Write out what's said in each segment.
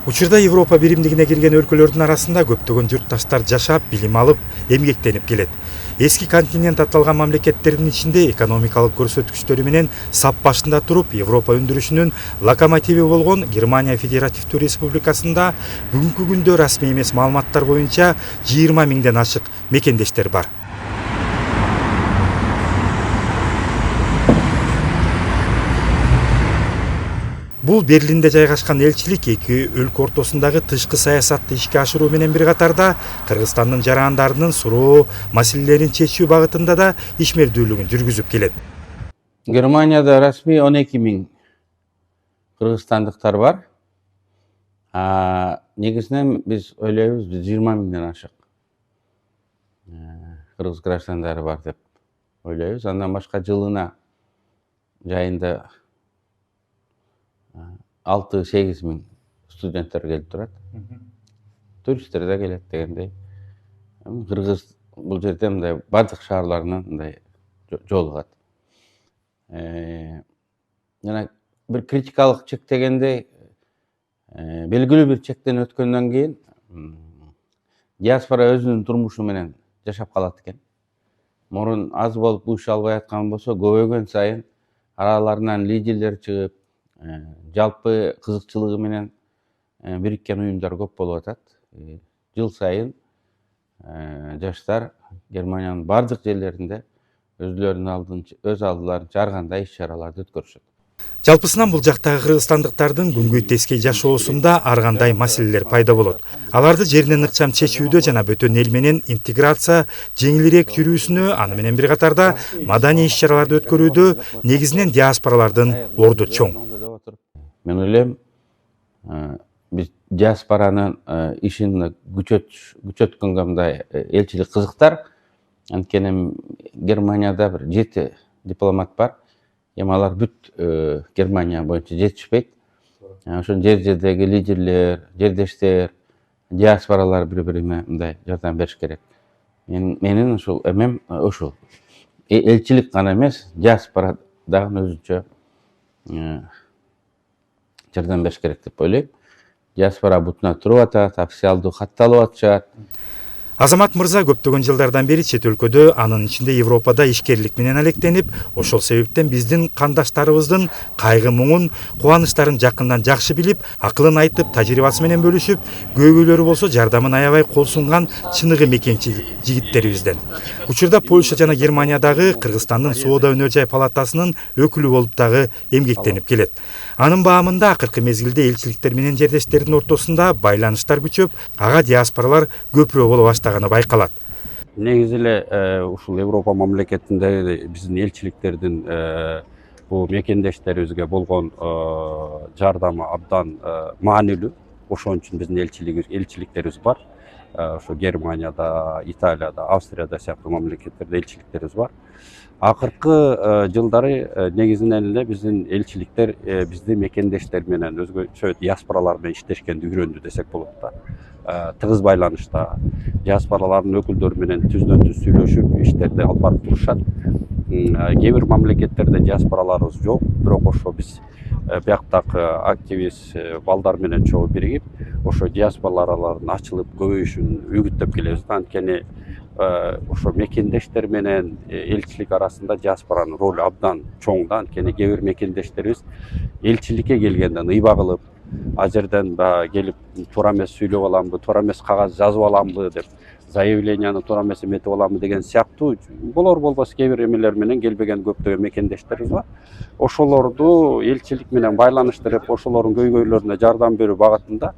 Учурда Европа биримдигине кирген өлкөлөрдүн арасында көптөгөн журтташтар жашап, билим алып, эмгектенип келет. Эски континент аталган мамлекеттердин ичинде экономикалык көрсөткүчтөрү менен сап башында туруп, Европа өндүрүшүнүн локомотиви болгон Германия Федеративдүү Республикасында бүгүнкү күндө расмий эмес маалыматтар боюнча 20 миңден ашык мекендештер бар. Бул Берлинде жайгашкан элчилик эки өлкө ортосундагы тышкы саясатты ишке ашыруу менен бир катарда Кыргызстандын жарандарынын суроо маселелерин чечүү багытында да ишмердүүлүгүн жүргүзүп келет. Германияда расмий 12 миң кыргызстандыктар бар. Негизинен биз ойлойбуз, биз 20 миңден ашык кыргыз граждандары бар деп ойлойбуз. Андан башка жылына жайында 6-8 миң студенттер келип турат. Туристтер да келет дегендей. Кыргыз бул жерде мындай бардык шаарларынан мындай жолугат. Жана бир критикалык чек дегенде белгилүү бир чектен өткөндөн кийин диаспора өзүнүн турмушу менен жашап калат экен. Мурун аз болуп уюша албай аткан болсо, көбөйгөн сайын араларынан лидерлер чыгып, жалпы кызыкчылыгы менен бириккен уюмдар көп болуп атат. Жыл сайын жаштар Германиянын бардык жерлеринде өз алдыларынча ар кандай иш-чараларды өткөрүшөт. Жалпысынан бул жактагы кыргызстандыктардын күнгөй тескей жашоосунда ар кандай маселелер пайда болот. Аларды жеринен ыкчам чечүүдө жана бөтөн эл менен интеграция жеңилирээк жүрүүсүнө, аны менен бир катарда маданий иш-чараларды өткөрүүдө негизинен диаспоралардын орду чоң. Мен ойлойм, биз диаспоранын ишин күчөткөнгө мындай элчилик кызыктар. Анткени Германияда бир 7 дипломат бар. Алар бүт Германия боюнча жетишпейт. Ошон жердеги лидерлер, жердештер, диаспоралар бири-бирине мындай жардам бериш керек. Менин ушул эмем ушул. Элчилик гана эмес, диаспора дагы өзүнчө жардам бериш керек деп ойлойм. Диаспора бутуна туруп атат, официалдуу катталып атышат. Азамат мырза көптөгөн жылдардан бери чет өлкөдө, анын ичинде Европада ишкерлик менен алектенип, ошол себептен биздин кандаштарыбыздын кайгы-муңун, кубанычтарын жакындан жакшы билип, акылын айтып, тажрыйбасы менен бөлүшүп, көйгөйлөрү болсо жардамын аябай кол сунган чыныгы мекенчи жигиттерибизден. Учурда Польша жана Германиядагы Кыргызстандын Соода өнөр жай палатасынын өкүлү болуп дагы эмгектенип келет. Анын баамында акыркы мезгилде элчиликтер менен жердештердин ортосунда байланыштар күчөп, ага диаспоралар көпүрө боло баштаганы байкалат. Негизи эле ушул Европа мамлекетинде биздин элчиликтердин бул мекендештерибизге болгон жардамы абдан маанилүү. Ошон үчүн биздин элчиликтерибиз бар. Ошо Германияда, Италияда, Австрияда сыяктуу мамлекеттерде элчиликтерибиз бар. Акыркы жылдары негизинен эле биздин элчиликтер биздин мекендештер менен өзгөчө диаспоралар менен иштешкенди үйрөндү десек болот да. Тыгыз байланышта диаспоралардын өкүлдөрү менен түздөн-түз сүйлөшүп иштерди алып барып турушат. Кээ бир мамлекеттерде диаспораларыбыз жок, бирок ошо биз бияктагы активист балдар менен чогуу биригип, ошо диаспоралардын ачылып көбөйүшүн үгүттөп келебиз. Анткени ошо мекендештер менен элчилик арасында диаспоранын ролу абдан чоң да. Анткени кээ бир мекендештерибиз элчиликке келгенден ыйба кылып, ал жерден келип туура эмес сүйлөп аламбы, туура эмес кагаз жазып аламбы деп, заявленияны туура эмес эметип аламбы деген сыяктуу болор болбос кээ бир эмелер менен келбеген көптөгөн мекендештерибиз бар. Ошолорду элчилик менен байланыштырып, ошолордун көйгөйлөрүнө жардам берүү багытында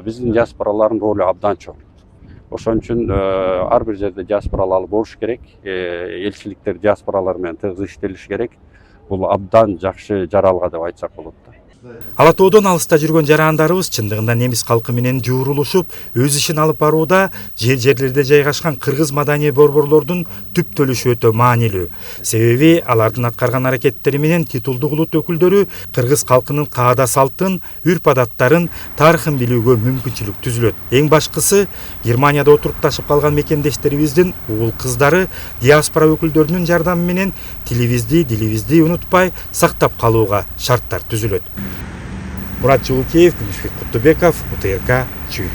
биздин диаспоралардын ролу абдан чоң. Ошон үчүн ар бир жерде диаспоралар болуш керек, элчиликтер диаспоралар менен тыгыз иштелиш керек. Бул абдан жакшы жаралга деп айтсак болот да. Ала тоодон алыста жүргөн жарандарыбыз чындыгында немис калкы менен жуурулушуп, өз ишин алып барууда жерлерде жайгашкан кыргыз маданий борборлордун түптөлүшү өтө маанилүү. Себеби алардын аткарган аракеттери менен титулдуу улут өкүлдөрү кыргыз калкынын каада салтын, үрп-адаттарын, тарыхын билүүгө мүмкүнчүлүк түзүлөт. Эң башкысы, Германияда отурукташып калган мекендештерибиздин уул кыздары диаспора өкүлдөрүнүн жардамы менен тилибизди, дилибизди унутпай сактап калууга шарттар түзүлөт. Мурат Жылукеев, Күнүшбек Куттубеков, УТРК Чүй.